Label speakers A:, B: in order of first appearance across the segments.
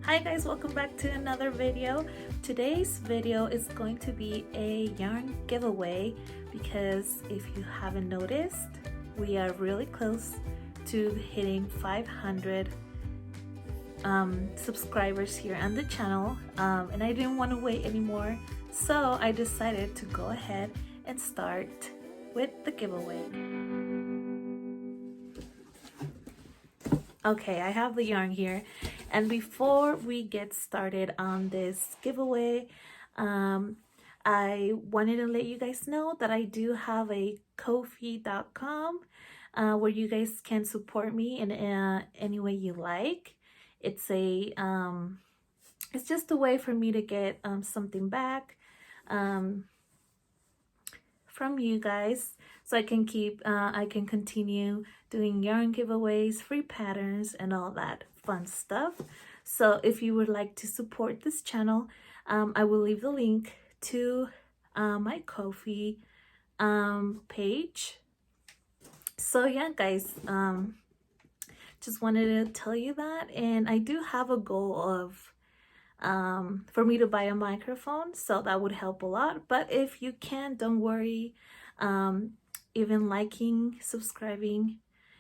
A: Hi guys, welcome back to another video. Today's video is going to be a yarn giveaway because if you haven't noticed, we are really close to hitting 500 subscribers here on the channel, and I didn't want to wait anymore, so I decided to go ahead and start with the giveaway. Okay, I have the yarn here, and before we get started on this giveaway, I wanted to let you guys know that I do have a KoFi.com where you guys can support me in any way you like. It's a it's just a way for me to get something back from you guys, so I can continue doing yarn giveaways, free patterns, and all that fun stuff. So if you would like to support this channel, I will leave the link to my Ko-fi page. So yeah guys, just wanted to tell you that, and I do have a goal of for me to buy a microphone, so that would help a lot. But if you can, don't worry, even liking, subscribing,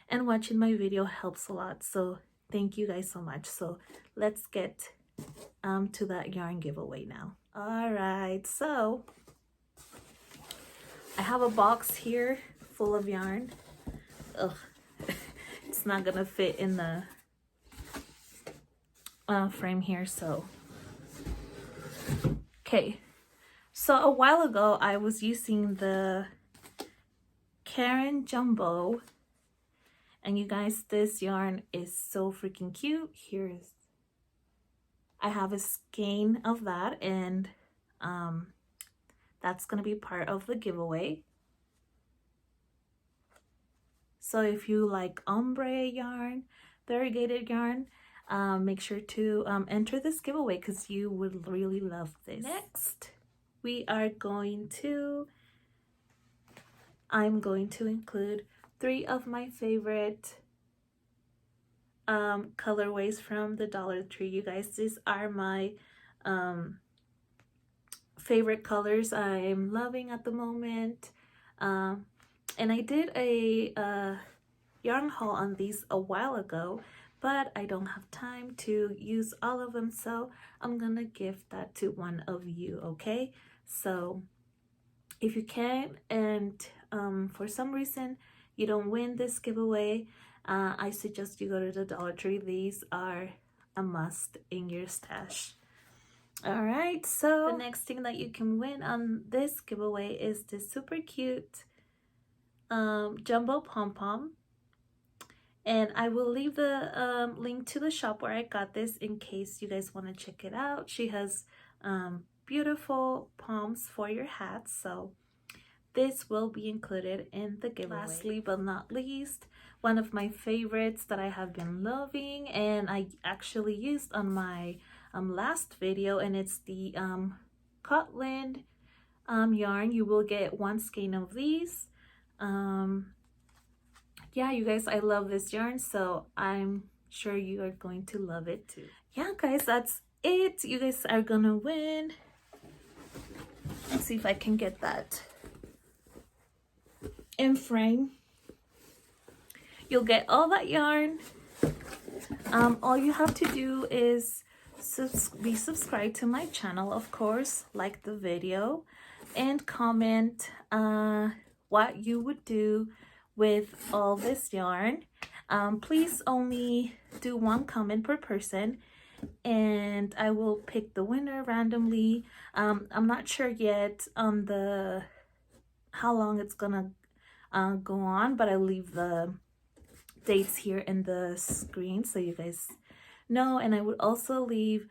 A: and watching my video helps a lot. So thank you guys so much. So let's get to that yarn giveaway now. All right, so I have a box here full of yarn. Ugh, it's not gonna fit in the frame here, so okay. So a while ago I was using the Caron Jumbo, and you guys, this yarn is so freaking cute. I have a skein of that, and that's gonna be part of the giveaway. So if you like ombré yarn, variegated yarn, make sure to enter this giveaway because you would really love this. Next, I'm going to include 3 of my favorite colorways from the Dollar Tree. You guys, these are my favorite colors I am loving at the moment. And I did a yarn haul on these a while ago, but I don't have time to use all of them, so I'm gonna gift that to one of you, okay? So if you can, and for some reason you don't win this giveaway, I suggest you go to the Dollar Tree. These are a must in your stash. All right, so the next thing that you can win on this giveaway is this super cute jumbo pom-pom, and I will leave the link to the shop where I got this in case you guys want to check it out. She has beautiful poms for your hats, so this will be included in the giveaway. Lastly but not least, one of my favorites that I have been loving and I actually used on my last video, and it's the CotLin yarn. You will get 1 skein of these. Yeah, you guys, I love this yarn, so I'm sure you are going to love it too. Yeah guys, that's it. You guys are gonna win. Let's see if I can get that in frame. You'll get all that yarn. All you have to do is be subscribed to my channel, of course, like the video, and comment what you would do with all this yarn. Please only do 1 comment per person, and I will pick the winner randomly. I'm not sure yet on how long it's gonna go on, but I leave the dates here in the screen so you guys know, and I would also leave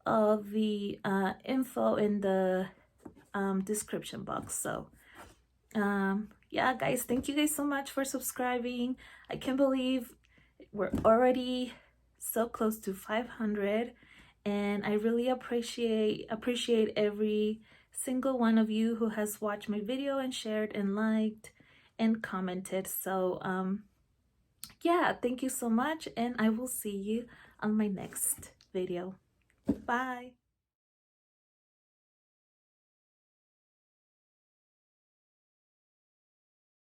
A: all the info in the description box. So yeah guys, thank you guys so much for subscribing. I can't believe we're already so close to 500, and I really appreciate every single one of you who has watched my video and shared and liked and commented. So yeah, thank you so much, and I will see you on my next video. Bye.